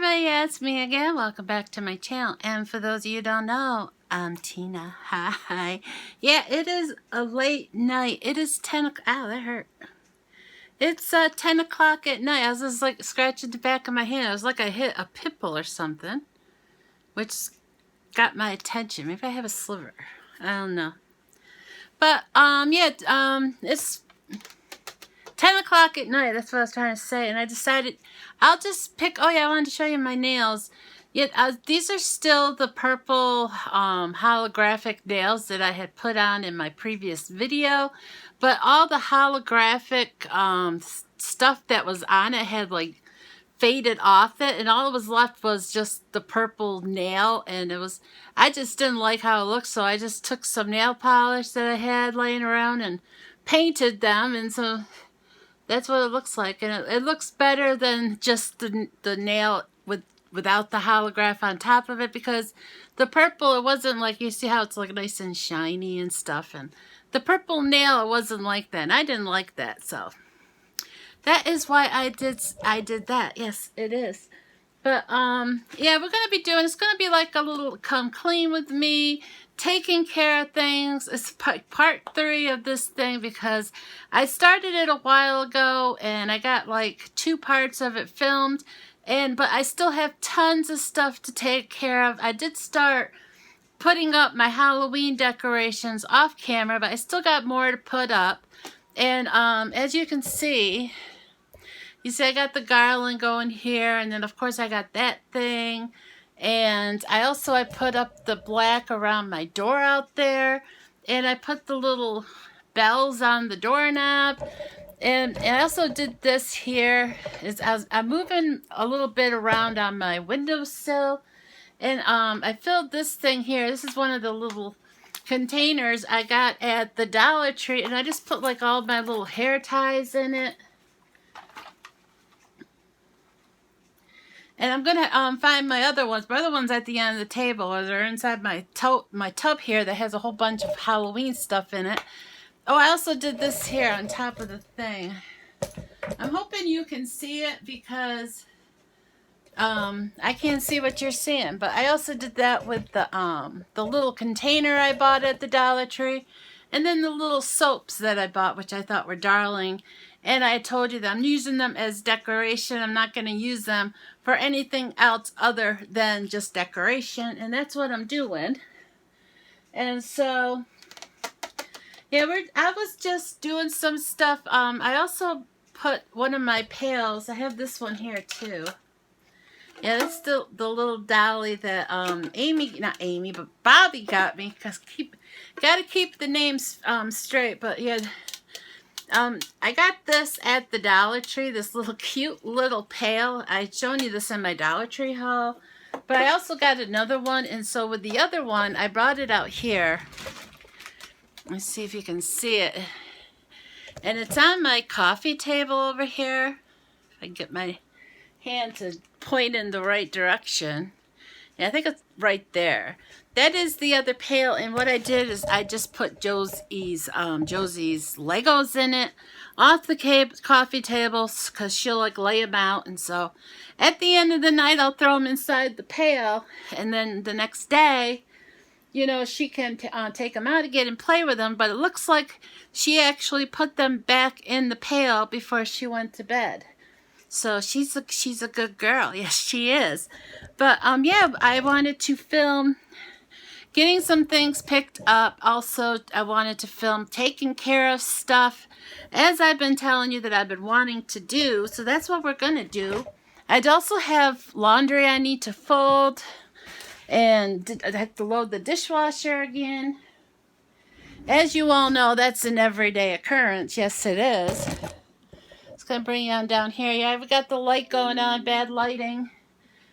everybody, yeah, it's me again. Welcome back to my channel. And for those of you who don't know, I'm Tina. Hi. Yeah, it is a late night. It is 10 o'clock. Ow, that hurt. It's 10 o'clock at night. I was just like scratching the back of my hand. It was like I hit a pimple or something, which got my attention. Maybe I have a sliver. I don't know. But, it's 10 o'clock at night, that's what I was trying to say, and I decided I'll just pick, oh yeah, I wanted to show you my nails. Yet these are still the purple holographic nails that I had put on in my previous video, but all the holographic stuff that was on it had like faded off it, and all that was left was just the purple nail, and I just didn't like how it looked, so I just took some nail polish that I had laying around and painted them, and so that's what it looks like, and it looks better than just the nail without the holograph on top of it, because the purple, it wasn't like, you see how it's like nice and shiny and stuff, and the purple nail, it wasn't like that, and I didn't like that, so that is why I did that. Yes, it is. But yeah, we're gonna be doing, it's gonna be like a little come clean with me, taking care of things. It's part 3 of this thing, because I started it a while ago and I got like 2 parts of it filmed, but I still have tons of stuff to take care of. I did start putting up my Halloween decorations off camera, but I still got more to put up. And as you can see, you see I got the garland going here, and then of course I got that thing. And I put up the black around my door out there, and I put the little bells on the doorknob, and I also did this here. I'm moving a little bit around on my windowsill, and I filled this thing here. This is one of the little containers I got at the Dollar Tree, and I just put like all my little hair ties in it. And I'm gonna find my other ones. My other ones at the end of the table, or they're inside my tub here that has a whole bunch of Halloween stuff in it. Oh, I also did this here on top of the thing. I'm hoping you can see it, because I can't see what you're seeing. But I also did that with the little container I bought at the Dollar Tree, and then the little soaps that I bought, which I thought were darling. And I told you that I'm using them as decoration. I'm not going to use them for anything else other than just decoration. And that's what I'm doing. And so, yeah, I was just doing some stuff. I also put one of my pails. I have this one here too. Yeah, that's the little dolly that not Amy, but Bobby got me. Because gotta keep the names straight. But yeah. I got this at the Dollar Tree, this little cute little pail. I've shown you this in my Dollar Tree haul. But I also got another one, and so with the other one, I brought it out here. Let's see if you can see it. And it's on my coffee table over here. If I can get my hand to point in the right direction. Yeah, I think it's right there. That is the other pail, and what I did is I just put Josie's Legos in it off the coffee table, because she'll like lay them out, and so at the end of the night I'll throw them inside the pail, and then the next day, you know, she can take them out again and play with them. But it looks like she actually put them back in the pail before she went to bed. So she's a good girl. Yes, she is. But yeah, I wanted to film getting some things picked up. Also, I wanted to film taking care of stuff, as I've been telling you that I've been wanting to do. So that's what we're gonna do. I'd also have laundry I need to fold, and I have to load the dishwasher again. As you all know, that's an everyday occurrence. Yes, it is. It's gonna bring you on down here. Yeah, I've got the light going on, bad lighting,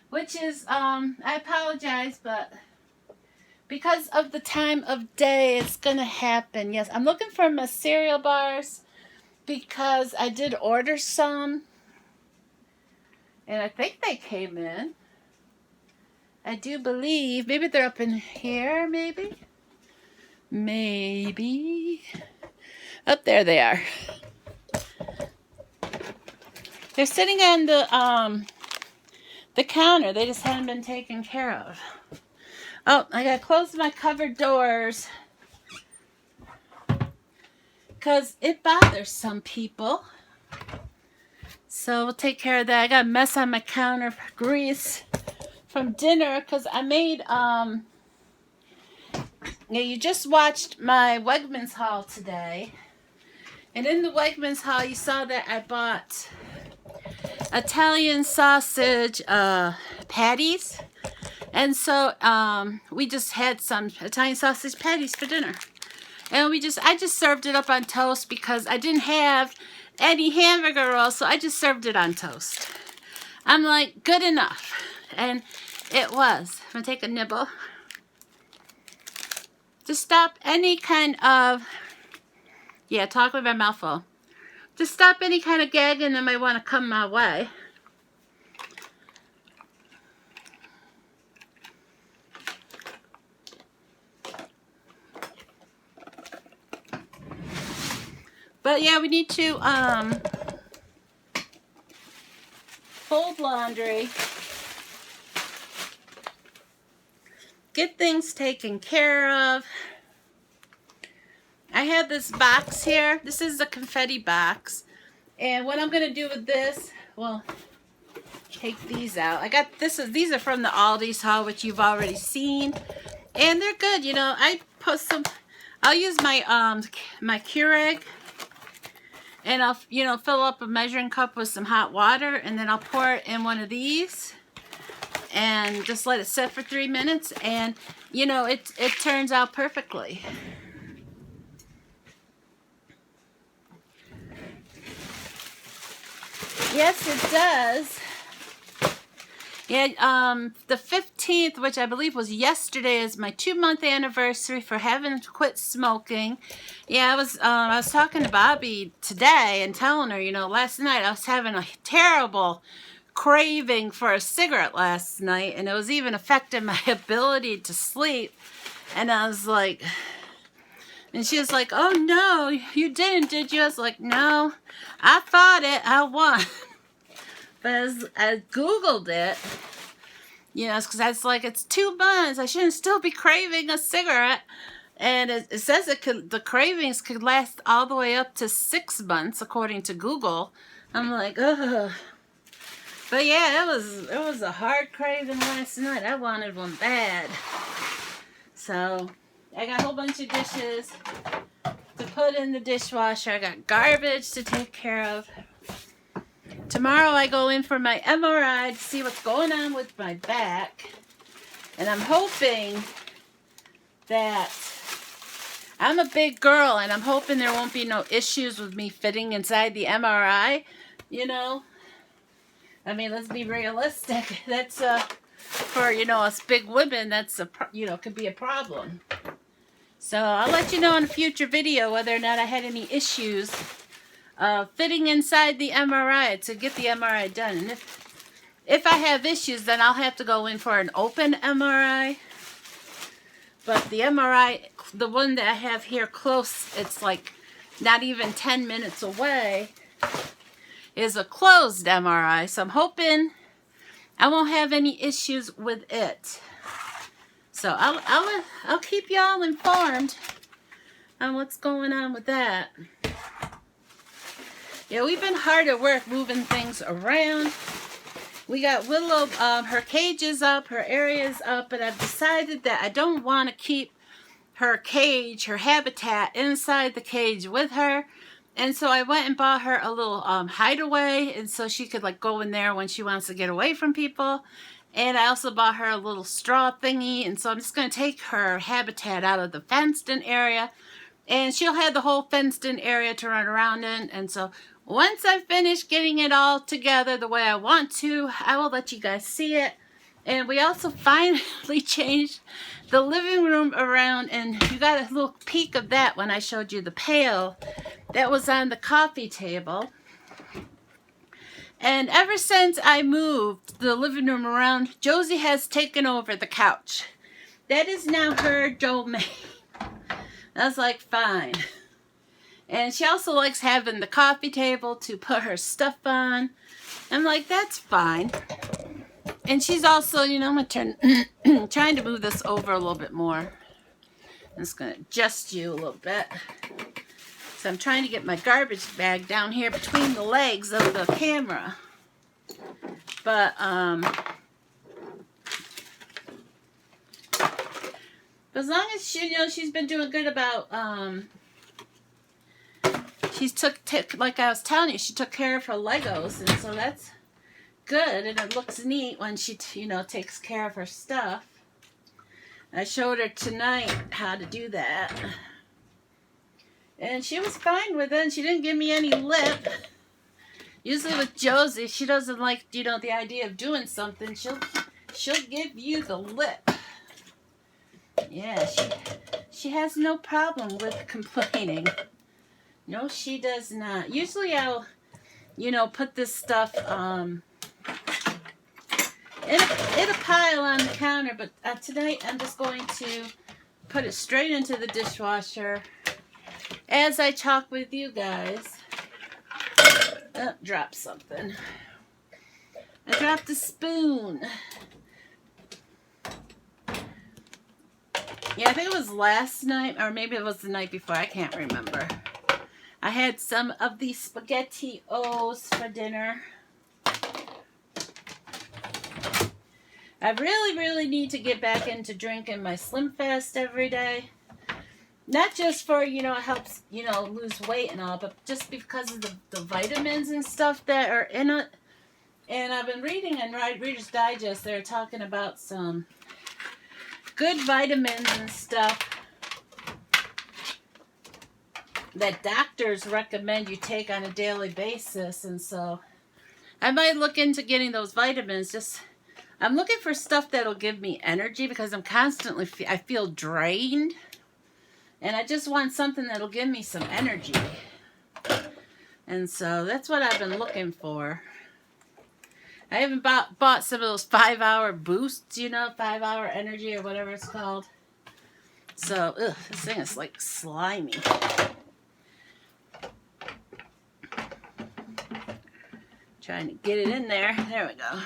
which is I apologize, but because of the time of day, it's gonna happen. Yes, I'm looking for my cereal bars, because I did order some, and I think they came in. I do believe. Maybe they're up in here, maybe? Maybe. Up there they are. They're sitting on the the counter. They just hadn't been taken care of. Oh, I gotta close my cupboard doors because it bothers some people. So we'll take care of that. I got a mess on my counter for grease from dinner because I made, you just watched my Wegmans haul today. And in the Wegmans haul, you saw that I bought Italian sausage patties. And so we just had some Italian sausage patties for dinner. And I just served it up on toast because I didn't have any hamburger rolls, so I just served it on toast. I'm like, good enough. And it was. I'm going to take a nibble. To stop any kind of, talk with my mouth full. To stop any kind of gagging that might want to come my way. But yeah, we need to fold laundry, get things taken care of. I have this box here. This is the confetti box. And what I'm going to do with this, well, take these out. I got these are from the Aldi's haul, which you've already seen. And they're good, you know. I'll use my my Keurig. And I'll, fill up a measuring cup with some hot water, and then I'll pour it in one of these and just let it sit for 3 minutes, and it turns out perfectly. Yes, it does. Yeah, the 15th, which I believe was yesterday, is my 2-month anniversary for having quit smoking. Yeah, I was talking to Bobby today and telling her, last night I was having a terrible craving for a cigarette last night, and it was even affecting my ability to sleep. And I was like, and she was like, oh no, you didn't, did you? I was like, no, I fought it, I won. But as I Googled it, because I was like, it's 2 months. I shouldn't still be craving a cigarette. And it says the cravings could last all the way up to 6 months, according to Google. I'm like, ugh. But yeah, it was a hard craving last night. I wanted one bad. So I got a whole bunch of dishes to put in the dishwasher. I got garbage to take care of. Tomorrow I go in for my MRI to see what's going on with my back. And I'm hoping that I'm a big girl, and I'm hoping there won't be no issues with me fitting inside the MRI, I mean, let's be realistic. That's for, us big women, that's could be a problem. So I'll let you know in a future video whether or not I had any issues fitting inside the MRI to get the MRI done. And if I have issues, then I'll have to go in for an open MRI. But the MRI, the one that I have here close, it's like not even 10 minutes away, is a closed MRI. So I'm hoping I won't have any issues with it. So I'll keep y'all informed on what's going on with that. Yeah, we've been hard at work moving things around. We got Willow, her cage is up, her area is up, but I've decided that I don't want to keep her cage, her habitat, inside the cage with her. And so I went and bought her a little hideaway, and so she could go in there when she wants to get away from people. And I also bought her a little straw thingy, and so I'm just going to take her habitat out of the fenced-in area, and she'll have the whole fenced-in area to run around in. And so once I finish getting it all together the way I want to, I will let you guys see it. And we also finally changed the living room around, and you got a little peek of that when I showed you the pail that was on the coffee table. And ever since I moved the living room around, Josie has taken over the couch. That is now her domain. I was like, fine. And she also likes having the coffee table to put her stuff on. I'm like, that's fine. And she's also, you know, I'm going to turn, trying to move this over a little bit more. I'm just going to adjust you a little bit. So I'm trying to get my garbage bag down here between the legs of the camera. But, as long as she, you know, she's been doing good about, she's like I was telling you, she took care of her Legos, and so that's good, and it looks neat when she, you know, takes care of her stuff. I showed her tonight how to do that, and she was fine with it, and she didn't give me any lip. Usually with Josie, she doesn't like, you know, the idea of doing something. She'll give you the lip. Yeah, she has no problem with complaining. No, she does not. Usually I'll, you know, put this stuff in a pile on the counter, but tonight I'm just going to put it straight into the dishwasher as I talk with you guys. Oh, dropped something. I dropped a spoon. Yeah, I think it was last night, or maybe it was the night before. I can't remember. I had some of these SpaghettiOs for dinner. I really need to get back into drinking my Slim Fast every day. Not just for, you know, it helps, you know, lose weight and all, but just because of the vitamins and stuff that are in it. And I've been reading in Reader's Digest, they're talking about some good vitamins and stuff that doctors recommend you take on a daily basis. And so I might look into getting those vitamins. Just, I'm looking for stuff that'll give me energy because I'm constantly, I feel drained. And I just want something that'll give me some energy. And so that's what I've been looking for. I haven't bought some of those 5-hour boosts, you know, 5-hour energy or whatever it's called. So, ugh, this thing is like slimy. Trying to get it in there. There we go.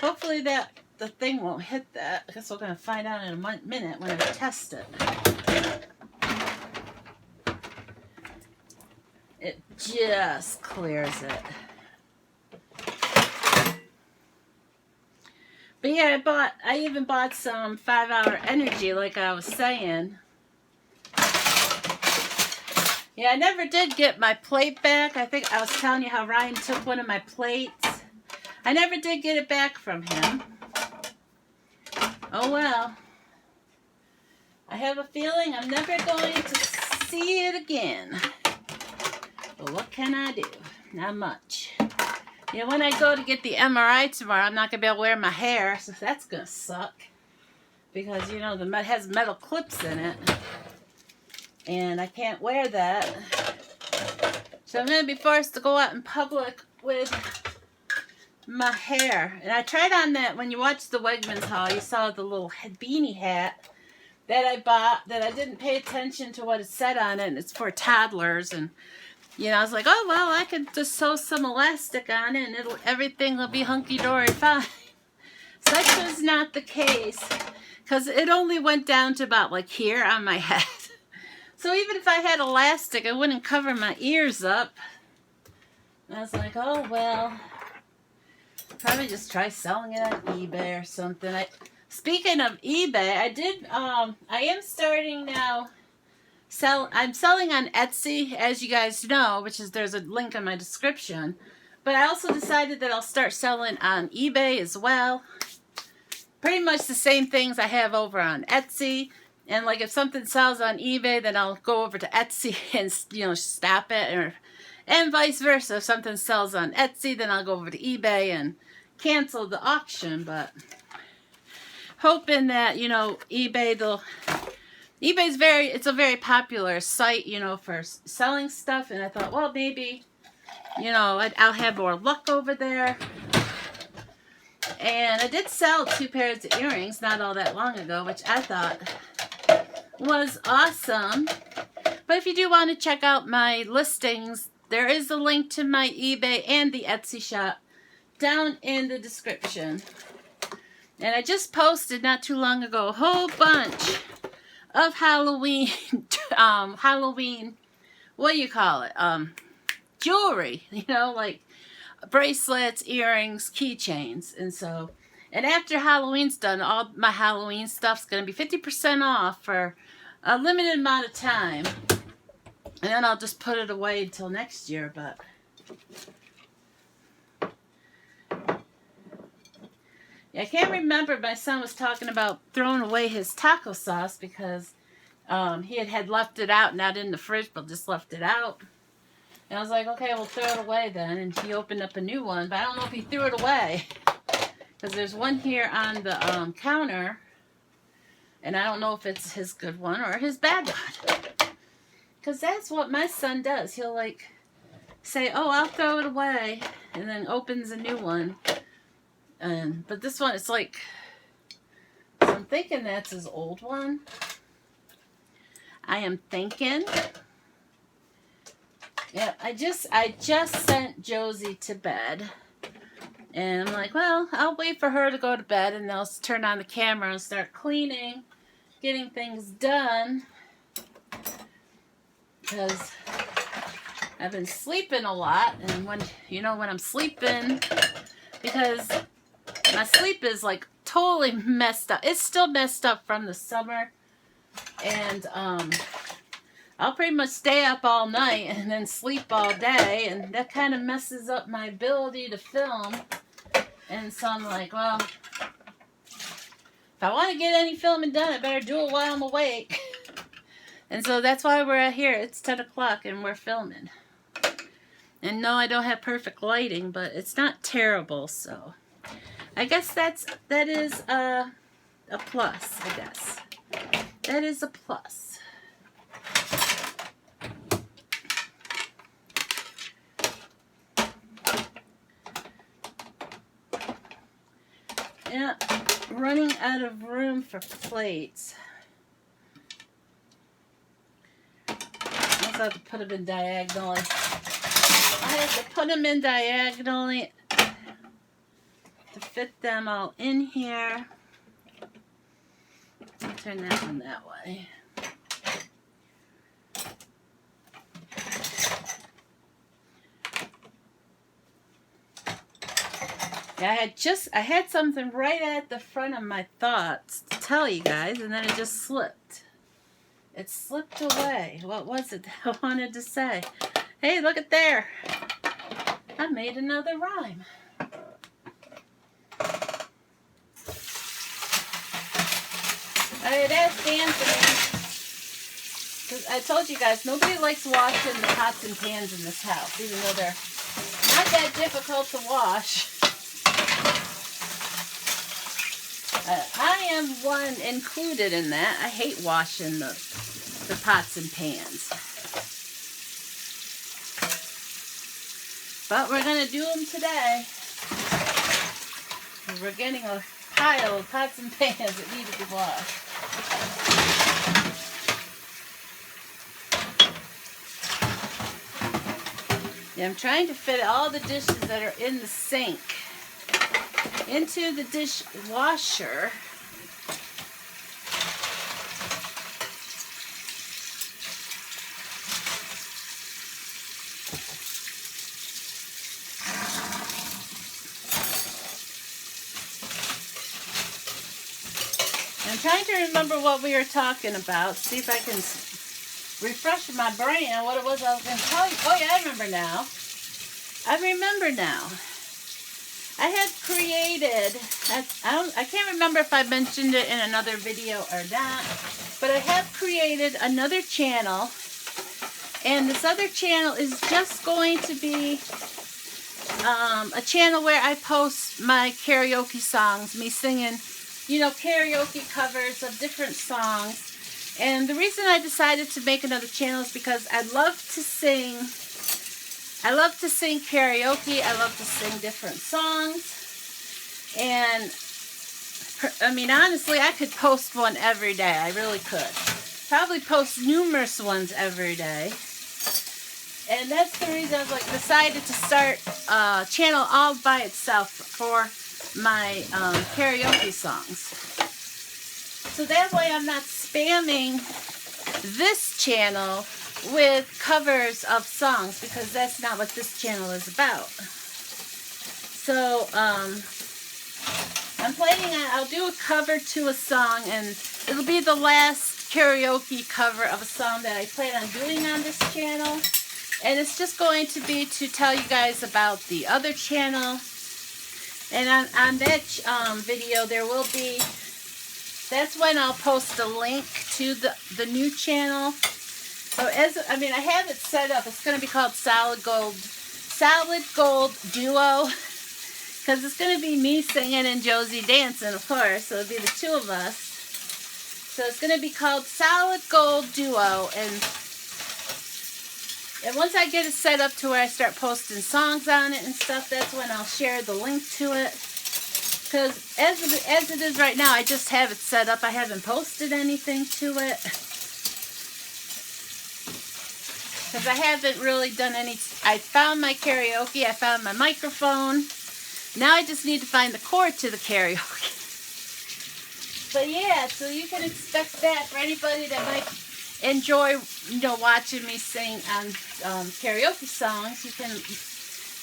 Hopefully the thing won't hit that. I guess we're going to find out in a minute when I test it. It just clears it. But yeah, I even bought some 5-hour energy, like I was saying. Yeah, I never did get my plate back. I think I was telling you how Ryan took one of my plates. I never did get it back from him. Oh well. I have a feeling I'm never going to see it again. But what can I do? Not much. You know, when I go to get the MRI tomorrow, I'm not going to be able to wear my hair, so that's going to suck. Because, you know, it has metal clips in it. And I can't wear that. So I'm going to be forced to go out in public with my hair. And I tried on that, when you watched the Wegmans haul, you saw the little beanie hat that I bought, that I didn't pay attention to what it said on it, and it's for toddlers. And you know, I was like, oh, well, I could just sew some elastic on it and everything will be hunky-dory fine. Such was not the case, because it only went down to about like here on my head. So even if I had elastic, it wouldn't cover my ears up. And I was like, oh, well, probably just try selling it on eBay or something. Speaking of eBay, I am starting now. I'm selling on Etsy, as you guys know, there's a link in my description. But I also decided that I'll start selling on eBay as well. Pretty much the same things I have over on Etsy. And like if something sells on eBay, then I'll go over to Etsy and, you know, stop it. And vice versa. If something sells on Etsy, then I'll go over to eBay and cancel the auction. But hoping that, you know, it's a very popular site, you know, for selling stuff. And I thought, well, maybe, you know, I'll have more luck over there. And I did sell 2 pairs of earrings not all that long ago, which I thought was awesome. But if you do want to check out my listings, there is a link to my eBay and the Etsy shop down in the description. And I just posted not too long ago a whole bunch of Halloween, Halloween, what do you call it? Jewelry, you know, like bracelets, earrings, keychains. And after Halloween's done, all my Halloween stuff's going to be 50% off for a limited amount of time. And then I'll just put it away until next year, but I can't remember. My son was talking about throwing away his taco sauce because he had left it out, not in the fridge, but just left it out. And I was like, okay, we'll throw it away then. And he opened up a new one, but I don't know if he threw it away. Because there's one here on the counter, and I don't know if it's his good one or his bad one. Because that's what my son does. He'll like say, oh, I'll throw it away, and then opens a new one. But this one, it's like, so I'm thinking that's his old one. I am thinking. Yeah, I just sent Josie to bed. And I'm like, well, I'll wait for her to go to bed, and they'll turn on the camera and start cleaning, getting things done. Because I've been sleeping a lot, and when I'm sleeping, because my sleep is like totally messed up. It's still messed up from the summer, and I'll pretty much stay up all night and then sleep all day, and that kind of messes up my ability to film. And so I'm like, well, if I want to get any filming done, I better do it while I'm awake. And so that's why we're here. It's 10 o'clock and we're filming. And no, I don't have perfect lighting, but it's not terrible, so I guess that is a plus, I guess. That is a plus. Yeah, running out of room for plates. I also have to put them in diagonally. I have to put them in diagonally to fit them all in here. I'll turn that one that way. Yeah, I had something right at the front of my thoughts to tell you guys, and then it just slipped. It slipped away. What was it that I wanted to say? Hey, look at there. I made another rhyme. I had asked Anthony, because I told you guys, nobody likes washing the pots and pans in this house, even though they're not that difficult to wash. I am one included in that. I hate washing the pots and pans. But we're going to do them today. We're getting a pile of pots and pans that need to be washed. Yeah, I'm trying to fit all the dishes that are in the sink into the dishwasher. I'm trying to remember what we were talking about. See if I can refresh my brain on what it was I was going to tell you. Oh yeah, I remember now. I had created, I can't remember if I mentioned it in another video or not, but I have created another channel, and this other channel is just going to be a channel where I post my karaoke songs, me singing, karaoke covers of different songs. And the reason I decided to make another channel is because I love to sing karaoke. I love to sing different songs. And, I mean, honestly, I could post one every day. I really could. Probably post numerous ones every day. And that's the reason I was decided to start a channel all by itself for my karaoke songs. So that way I'm not spamming this channel with covers of songs, because that's not what this channel is about. So I'm planning on, I'll do a cover to a song, and it'll be the last karaoke cover of a song that I plan on doing on this channel. And it's just going to be to tell you guys about the other channel. And on that video, there will be, that's when I'll post a link to the new channel. So I have it set up. It's going to be called Solid Gold Duo, because it's going to be me singing and Josie dancing, of course. So it'll be the two of us. So it's going to be called Solid Gold Duo, and once I get it set up to where I start posting songs on it and stuff, that's when I'll share the link to it. Because as it is right now, I just have it set up. I haven't posted anything to it. Because I haven't really done any. I found my karaoke. I found my microphone. Now I just need to find the cord to the karaoke. But yeah, so you can expect that for anybody that might enjoy, watching me sing on karaoke songs.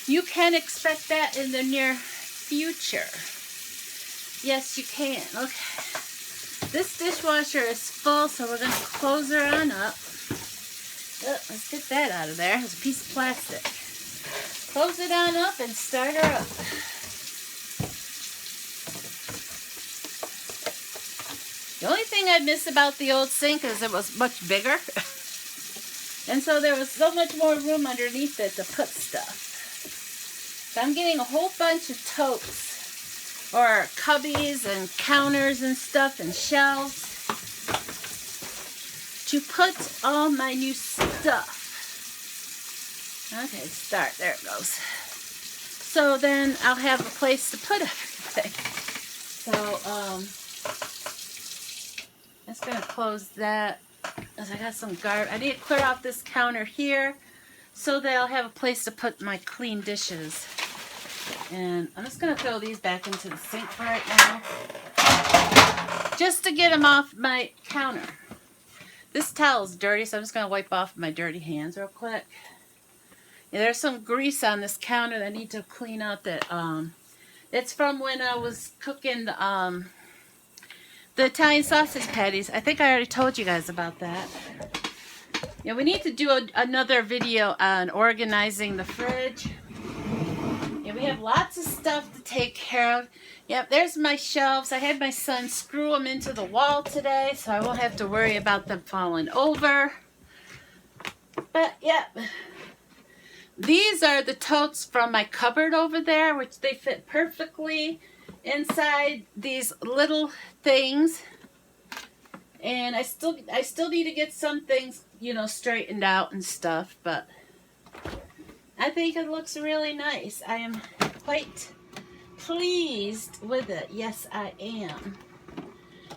You can expect that in the near future. Yes, you can. Okay. This dishwasher is full, so we're going to close her on up. Oh, let's get that out of there. It's a piece of plastic. Close it on up and start her up. The only thing I miss about the old sink is it was much bigger. And so there was so much more room underneath it to put stuff. So I'm getting a whole bunch of totes, or cubbies and counters and stuff and shelves, to put all my new stuff. Okay, start. There it goes. So then I'll have a place to put everything. So, I'm just going to close that, as I got some garbage. I need to clear off this counter here so that I'll have a place to put my clean dishes. And I'm just going to throw these back into the sink for right now, just to get them off my counter. This towel's dirty, so I'm just going to wipe off my dirty hands real quick. Yeah, there's some grease on this counter that I need to clean out. That it's from when I was cooking the Italian sausage patties. I think I already told you guys about that. Yeah, we need to do another video on organizing the fridge. Yeah, we have lots of stuff to take care of. Yep, there's my shelves. I had my son screw them into the wall today, so I won't have to worry about them falling over. But, yep. These are the totes from my cupboard over there, which they fit perfectly inside these little things. And I still need to get some things, straightened out and stuff, but I think it looks really nice. I am quite pleased with it. Yes, I am.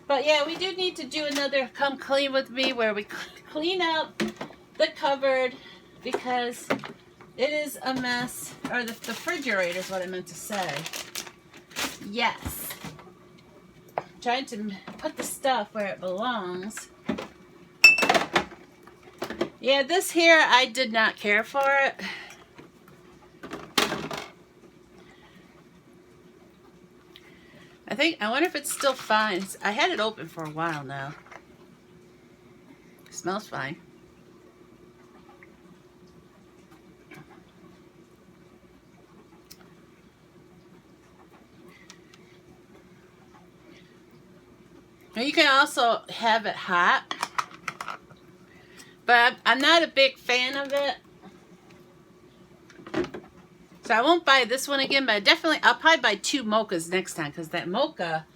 But yeah, we do need to do another Come Clean With Me, where we clean out the cupboard, because it is a mess. Or the refrigerator is what I meant to say. Yes. Trying to put the stuff where it belongs. Yeah, this here, I did not care for it. I wonder if it's still fine. I had it open for a while now. It smells fine. You can also have it hot, but I'm not a big fan of it. So I won't buy this one again, but I'll probably buy 2 mochas next time, because that mocha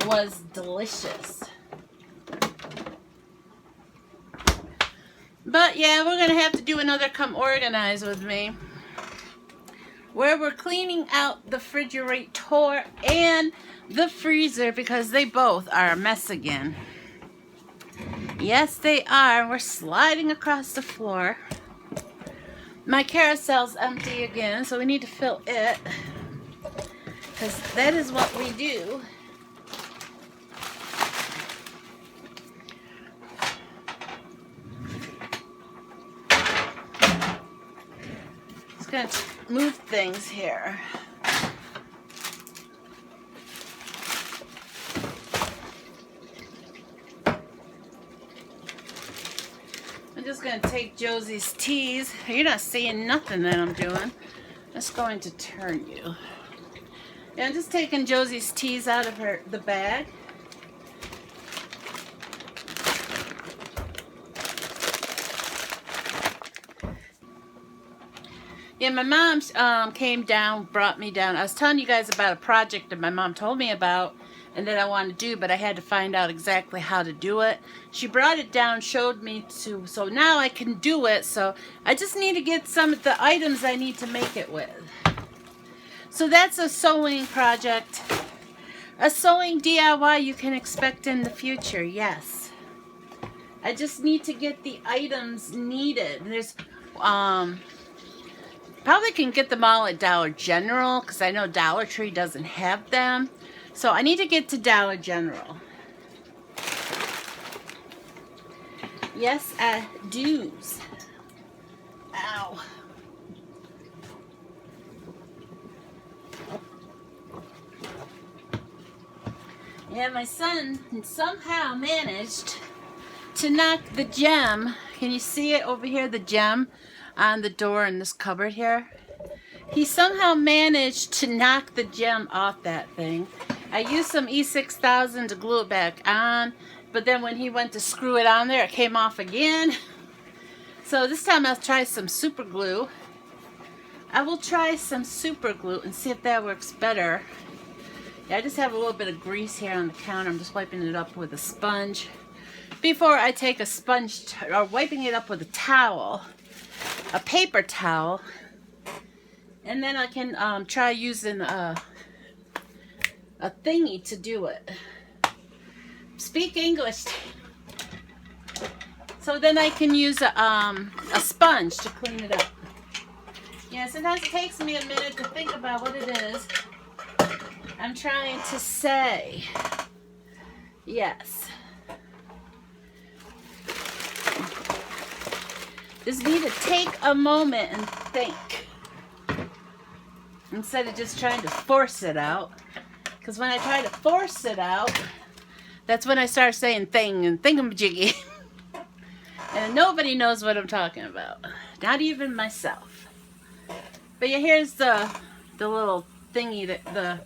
was delicious. But yeah, we're going to have to do another Come Organize With Me, where we're cleaning out the refrigerator and the freezer, because they both are a mess again. Yes, they are. We're sliding across the floor. My carousel's empty again, so we need to fill it. because that is what we do. Just gonna move things here. I'm just going to take Josie's teas. You're not seeing nothing that I'm doing. I'm just going to turn you. Yeah, I'm just taking Josie's teas out of the bag. Yeah, my mom came down, brought me down. I was telling you guys about a project that my mom told me about and that I wanted to do, but I had to find out exactly how to do it. She brought it down, showed me to, so now I can do it. So I just need to get some of the items I need to make it with. So that's a sewing project. A sewing DIY you can expect in the future, yes. I just need to get the items needed. There's, probably can get them all at Dollar General because I know Dollar Tree doesn't have them. So I need to get to Dollar General. Yes, I do. Ow. Yeah, my son somehow managed to knock the gem. Can you see it over here, the gem on the door in this cupboard here? He somehow managed to knock the gem off that thing. I used some E6000 to glue it back on, but then when he went to screw it on there, it came off again. So this time I'll try some super glue. I will try some super glue and see if that works better. Yeah, I just have a little bit of grease here on the counter. I'm just wiping it up with a sponge. Before I take a sponge, or wiping it up with a towel, a paper towel, and then I can try using a thingy to do it. Speak English. So then I can use a sponge to clean it up. Yeah, sometimes it takes me a minute to think about what it is I'm trying to say. Yes. Just need to take a moment and think. Instead of just trying to force it out. Because when I try to force it out, that's when I start saying thing and thingamajiggy. And nobody knows what I'm talking about. Not even myself. But yeah, here's the little thingy, that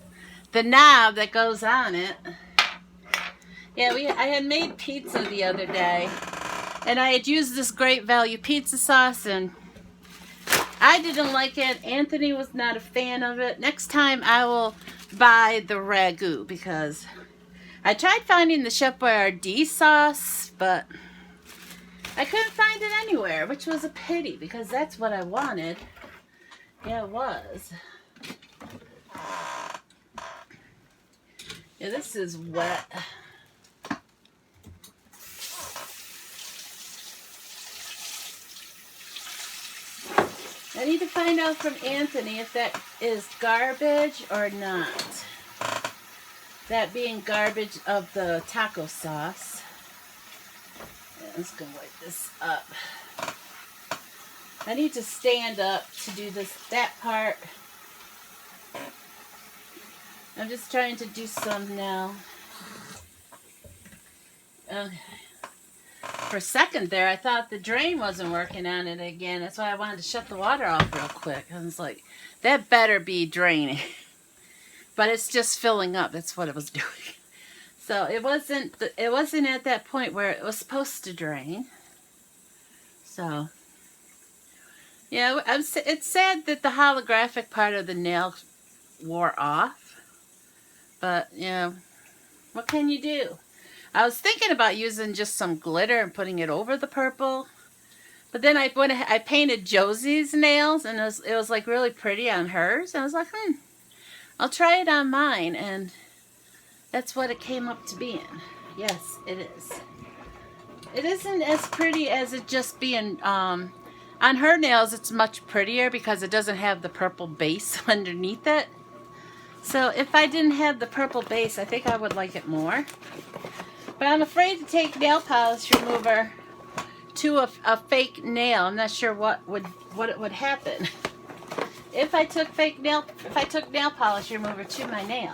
the knob that goes on it. Yeah, I had made pizza the other day. And I had used this Great Value pizza sauce, and I didn't like it. Anthony was not a fan of it. Next time I will buy the ragu, because I tried finding the Chef Boyardee sauce, but I couldn't find it anywhere, which was a pity because that's what I wanted. Yeah, it was. Yeah, this is wet. I need to find out from Anthony if that is garbage or not. That being garbage of the taco sauce. Yeah, I'm just going to wipe this up. I need to stand up to do that part. I'm just trying to do some now. Okay. For a second there, I thought the drain wasn't working on it again. That's why I wanted to shut the water off real quick. I was like, that better be draining. But it's just filling up. That's what it was doing. So it wasn't at that point where it was supposed to drain. So, yeah, it's sad that the holographic part of the nail wore off. But, yeah, what can you do? I was thinking about using just some glitter and putting it over the purple. But then I painted Josie's nails, and it was like really pretty on hers. And I was like, I'll try it on mine. And that's what it came up to being. Yes, it is. It isn't as pretty as it just being, on her nails it's much prettier because it doesn't have the purple base underneath it. So if I didn't have the purple base, I think I would like it more. But I'm afraid to take nail polish remover to a fake nail. I'm not sure what it would happen if I took nail polish remover to my nail.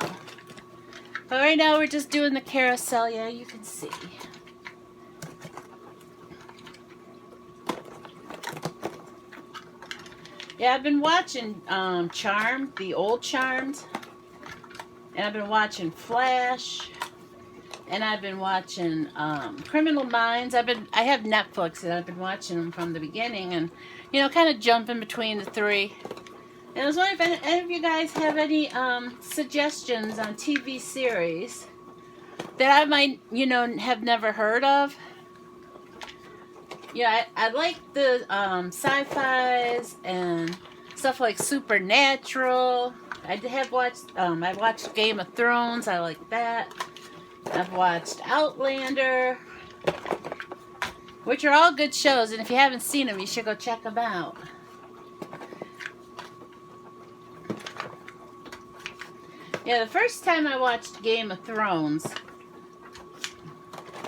But right now we're just doing the carousel. Yeah, you can see. Yeah, I've been watching Charmed, the old Charmed, and I've been watching Flash, and I've been watching Criminal Minds. I have Netflix, and I've been watching them from the beginning, and you know, kind of jumping between the three. And I was wondering if any of you guys have any suggestions on TV series that I might, you know, have never heard of. Yeah, I like the sci-fis and stuff like Supernatural. I watched Game of Thrones. I like that. I've watched Outlander, which are all good shows. And if you haven't seen them, you should go check them out. Yeah, the first time I watched Game of Thrones,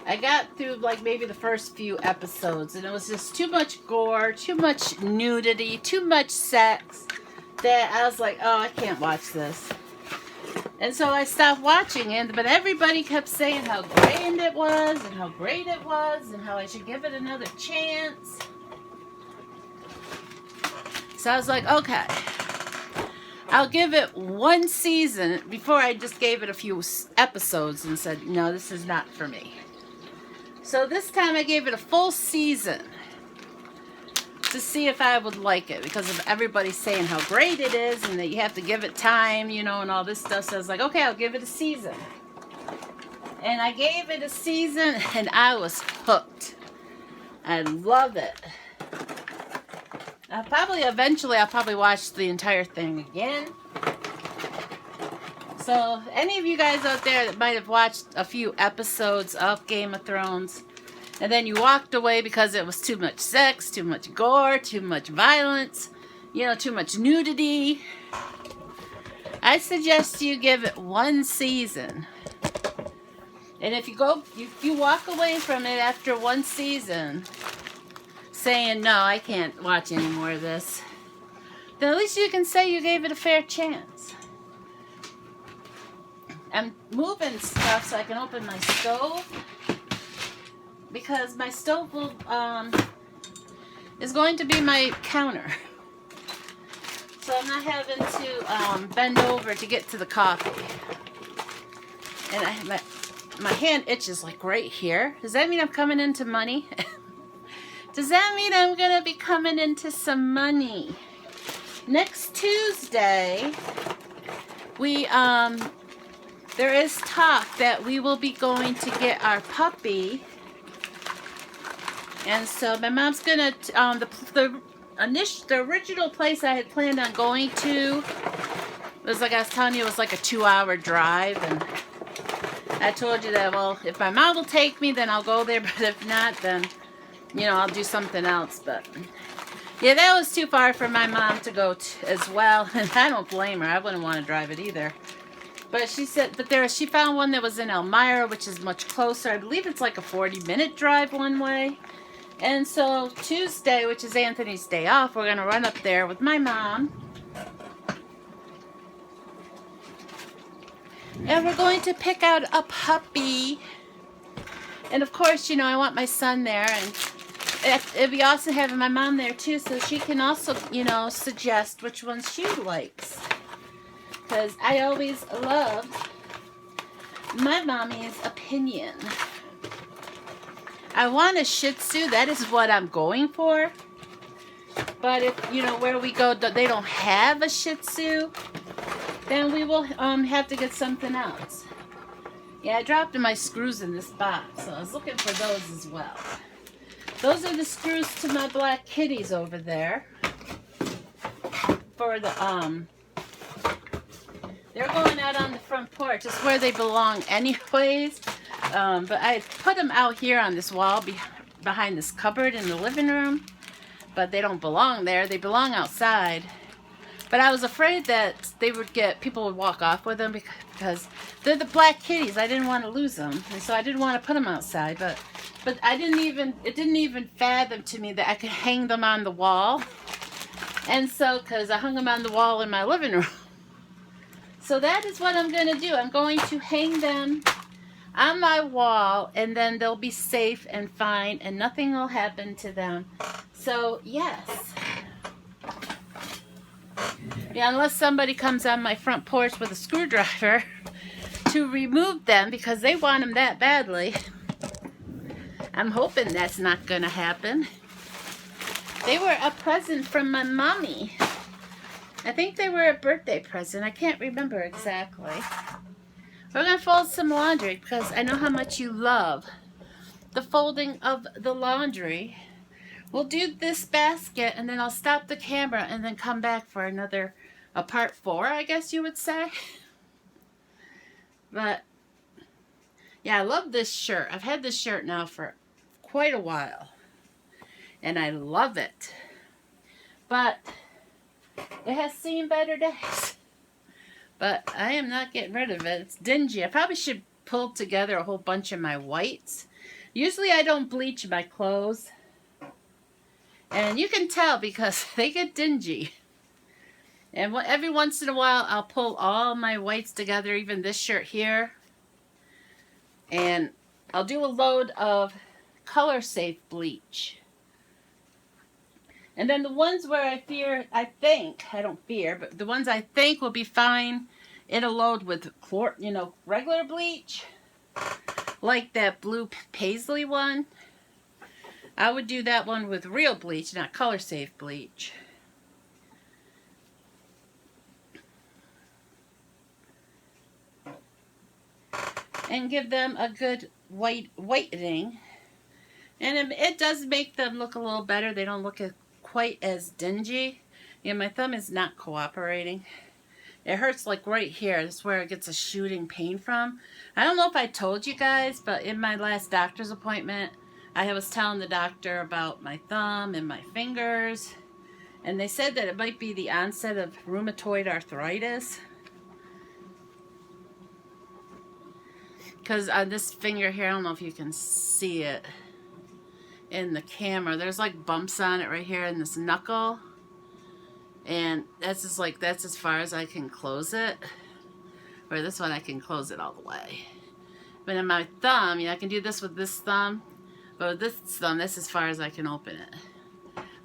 I got through like maybe the first few episodes, and it was just too much gore, too much nudity, too much sex, that I was like, oh, I can't watch this. And so I stopped watching it, but everybody kept saying how grand it was, and how great it was, and how I should give it another chance. So I was like, okay, I'll give it one season, before I just gave it a few episodes and said, no, this is not for me. So this time I gave it a full season to see if I would like it, because of everybody saying how great it is and that you have to give it time, you know, and all this stuff. So I was like, okay, I'll give it a season. And I gave it a season, and I was hooked. I love it. Eventually I'll probably watch the entire thing again. So, any of you guys out there that might have watched a few episodes of Game of Thrones, and then you walked away because it was too much sex, too much gore, too much violence, you know, too much nudity, I suggest you give it one season. And if you walk away from it after one season saying, no, I can't watch any more of this, then at least you can say you gave it a fair chance. I'm moving stuff so I can open my stove, because my stove is going to be my counter. So I'm not having to bend over to get to the coffee. And my hand itches like right here. Does that mean I'm coming into money? Does that mean I'm going to be coming into some money? Next Tuesday, there is talk that we will be going to get our puppy. And so my mom's going to, the original place I had planned on going to was, like I was telling you, it was like a 2-hour drive. And I told you that, well, if my mom will take me, then I'll go there. But if not, then, you know, I'll do something else. But yeah, that was too far for my mom to go as well. And I don't blame her. I wouldn't want to drive it either. But she said, she found one that was in Elmira, which is much closer. I believe it's like a 40-minute drive one way. And so Tuesday, which is Anthony's day off, we're going to run up there with my mom. And we're going to pick out a puppy. And of course, you know, I want my son there. And it'd be awesome having my mom there too, so she can also, you know, suggest which ones she likes. Because I always loved my mommy's opinion. I want a Shih Tzu. That is what I'm going for. But if, you know, where we go, they don't have a Shih Tzu, then we will have to get something else. Yeah, I dropped my screws in this box, so I was looking for those as well. Those are the screws to my black kitties over there. For the, they're going out on the front porch. It's where they belong anyways. But I put them out here on this wall behind this cupboard in the living room. But they don't belong there. They belong outside. But But I was afraid that people would walk off with them because they're the black kitties. I didn't want to lose them. And so I didn't want to put them outside. But it didn't even fathom to me that I could hang them on the wall. And so, because I hung them on the wall in my living room. So that is what I'm going to do. I'm going to hang them on my wall, and then they'll be safe and fine, and nothing will happen to them. So, yes. Yeah, unless somebody comes on my front porch with a screwdriver to remove them because they want them that badly. I'm hoping that's not going to happen. They were a present from my mommy. I think they were a birthday present. I can't remember exactly. We're going to fold some laundry because I know how much you love the folding of the laundry. We'll do this basket and then I'll stop the camera and then come back for a part 4, I guess you would say. But, yeah, I love this shirt. I've had this shirt now for quite a while. And I love it. But it has seen better days. But I am not getting rid of it. It's dingy. I probably should pull together a whole bunch of my whites. Usually I don't bleach my clothes. And you can tell because they get dingy. And every once in a while I'll pull all my whites together, even this shirt here. And I'll do a load of color safe bleach. And then the ones where I don't fear, but the ones I think will be fine in a load with, regular bleach, like that blue paisley one. I would do that one with real bleach, not color safe bleach. And give them a good whitening. And it does make them look a little better. They don't look quite as dingy. Yeah, my thumb is not cooperating. It hurts like right here. That's where it gets a shooting pain from. I don't know if I told you guys, but in my last doctor's appointment, I was telling the doctor about my thumb and my fingers. And they said that it might be the onset of rheumatoid arthritis. Because on this finger here, I don't know if you can see it in the camera, there's like bumps on it right here in this knuckle, and that's as far as I can close it. Or this one I can close it all the way, but in my thumb, I can do this with this thumb, but with this thumb, that's as far as I can open it.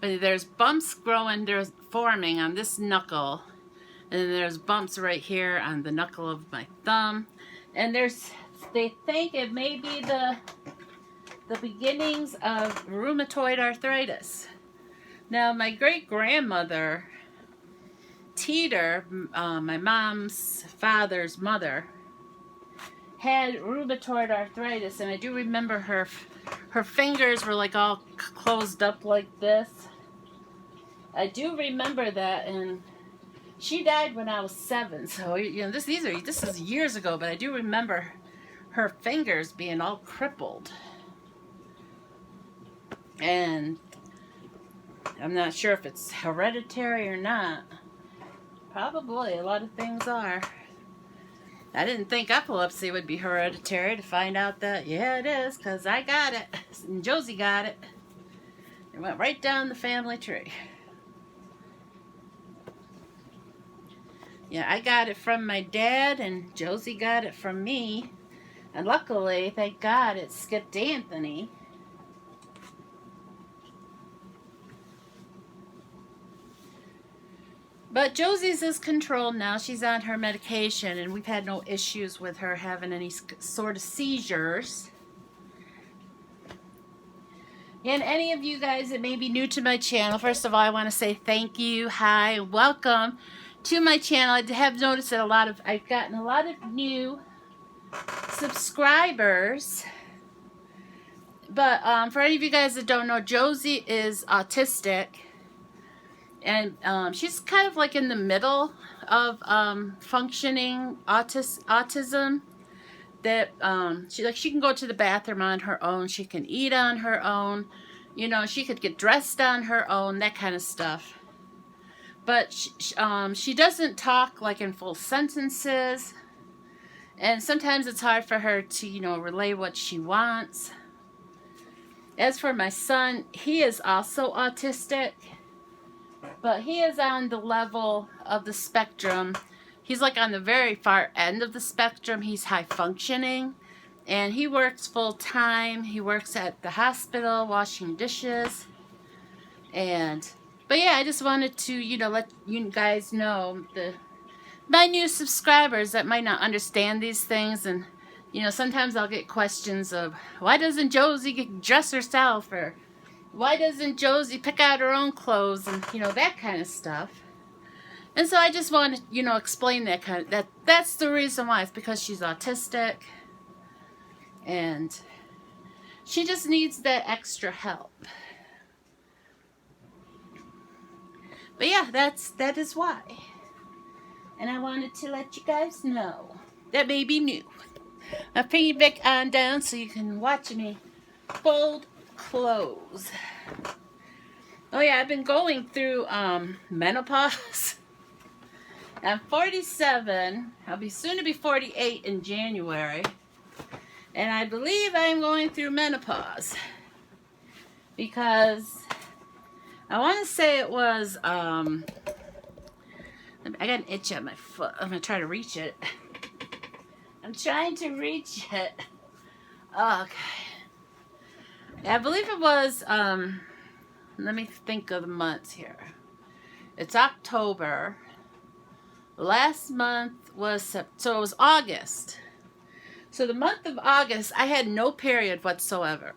But there's bumps forming on this knuckle, and then there's bumps right here on the knuckle of my thumb, and they think it may be the beginnings of rheumatoid arthritis. Now, my great-grandmother, Teeter, my mom's father's mother, had rheumatoid arthritis, and I do remember her fingers were like all closed up like this. I do remember that, and she died when I was 7, so this is years ago, but I do remember her fingers being all crippled. And I'm not sure if it's hereditary or not. Probably, a lot of things are. I didn't think epilepsy would be hereditary, to find out that, yeah, it is, because I got it, and Josie got it. It went right down the family tree. Yeah, I got it from my dad, and Josie got it from me. And luckily, thank God, it skipped Anthony. But Josie's is controlled now. She's on her medication, and we've had no issues with her having any sort of seizures. And any of you guys that may be new to my channel, first of all, I want to say thank you, hi, and welcome to my channel. I have noticed that I've gotten a lot of new subscribers. But for any of you guys that don't know, Josie is autistic. And she's kind of like in the middle of functioning autism. That she can go to the bathroom on her own. She can eat on her own. She could get dressed on her own. That kind of stuff. But she doesn't talk like in full sentences. And sometimes it's hard for her to, you know, relay what she wants. As for my son, he is also autistic. But he is on the level of the spectrum. He's like on the very far end of the spectrum. He's high functioning. And he works full time. He works at the hospital washing dishes. But yeah, I just wanted to, you know, let you guys know, my new subscribers that might not understand these things. And, you know, sometimes I'll get questions of, why doesn't Josie dress herself? Or why doesn't Josie pick out her own clothes? And, you know, that kind of stuff. And so I just want to, you know, explain that's the reason why. It's because she's autistic. And she just needs that extra help. But yeah, that is why. And I wanted to let you guys know. That may be new. I'll bring you back on down so you can watch me fold clothes. Oh yeah, I've been going through menopause. I'm 47. I'll be soon to be 48 in January. And I believe I'm going through menopause. Because I want to say it was, I got an itch at my foot. I'm going to try to reach it. I'm trying to reach it. Okay. I believe it was, let me think of the months here. It's October. Last month was, so it was August. So the month of August, I had no period whatsoever.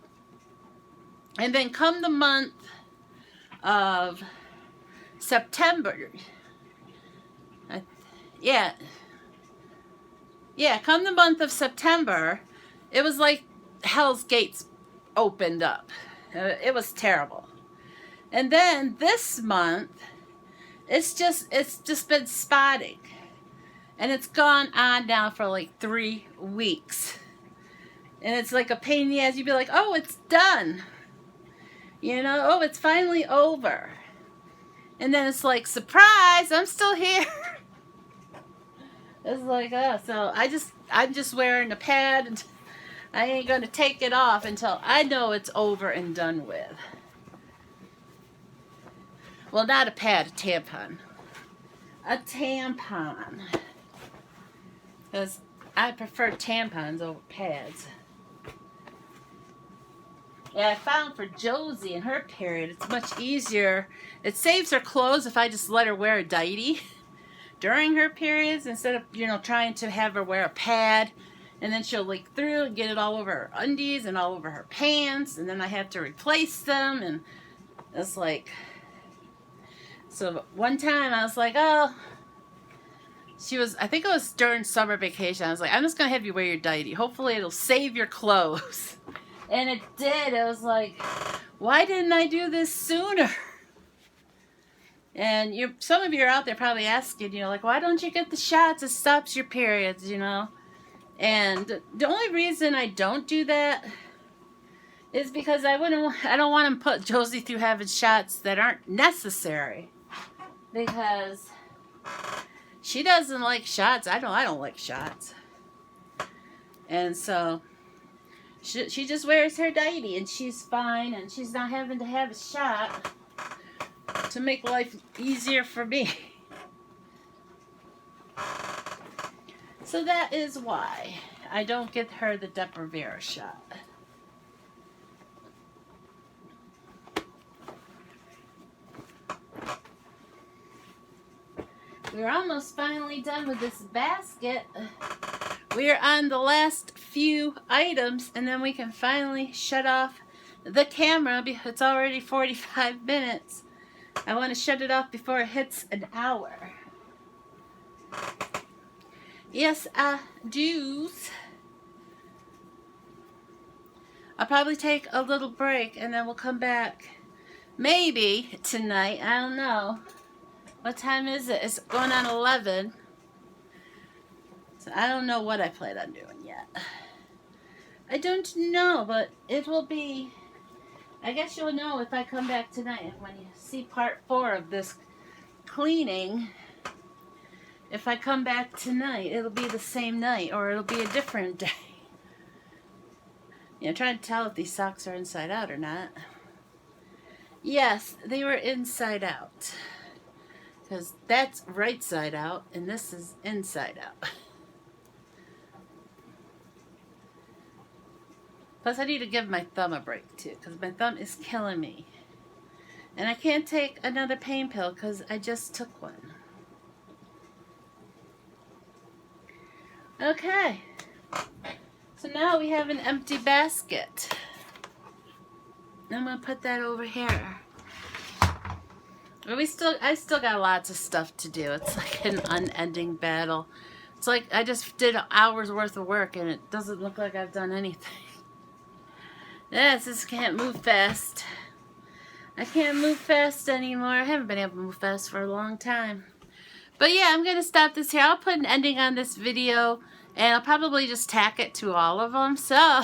And then come the month of September, come the month of September, it was like Hell's Gates opened up. It was terrible. And then this month, it's just been spotting. And it's gone on now for like 3 weeks. And it's like a pain in the ass. You'd be like, oh, it's done. You know, oh, it's finally over. And then it's like, surprise, I'm still here. It's like, oh, so I'm just wearing a pad and I ain't going to take it off until I know it's over and done with. Well, not a pad, a tampon. A tampon. Because I prefer tampons over pads. Yeah, I found for Josie and her period, it's much easier. It saves her clothes if I just let her wear a diaper during her periods instead of, you know, trying to have her wear a pad. And then she'll leak through and get it all over her undies and all over her pants. And then I have to replace them. And it's like... So one time I was like, oh... I think it was during summer vacation. I was like, I'm just going to have you wear your diaper. Hopefully it'll save your clothes. And it did. It was like, why didn't I do this sooner? And some of you are out there probably asking, you know, like, why don't you get the shots? It stops your periods, you know. And the only reason I don't do that is because I don't want to put Josie through having shots that aren't necessary. Because she doesn't like shots. I don't like shots. And so she just wears her diaper and she's fine and she's not having to have a shot to make life easier for me. So that is why I don't get her the Depo-Provera shot. We're almost finally done with this basket. We are on the last few items and then we can finally shut off the camera because it's already 45 minutes. I want to shut it off before it hits an hour. Yes, I do. I'll probably take a little break and then we'll come back. Maybe tonight. I don't know. What time is it? It's going on 11. So I don't know what I plan on doing yet. I don't know, but it will be... I guess you'll know if I come back tonight when you see part 4 of this cleaning, if I come back tonight, it'll be the same night, or it'll be a different day. You know, trying to tell if these socks are inside out or not. Yes, they were inside out. Because that's right side out, and this is inside out. Plus, I need to give my thumb a break, too, because my thumb is killing me. And I can't take another pain pill because I just took one. Okay. So now we have an empty basket. I'm going to put that over here. But I still got lots of stuff to do. It's like an unending battle. It's like I just did hours worth of work and it doesn't look like I've done anything. Yes, this can't move fast. I can't move fast anymore. I haven't been able to move fast for a long time. But yeah, I'm going to stop this here. I'll put an ending on this video and I'll probably just tack it to all of them. So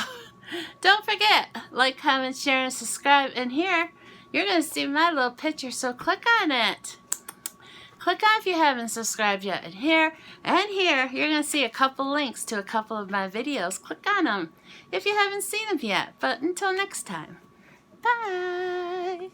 don't forget, like, comment, share, and subscribe. And here, you're going to see my little picture, so click on it. Click on if you haven't subscribed yet. And here, you're going to see a couple links to a couple of my videos. Click on them if you haven't seen them yet. But until next time, bye.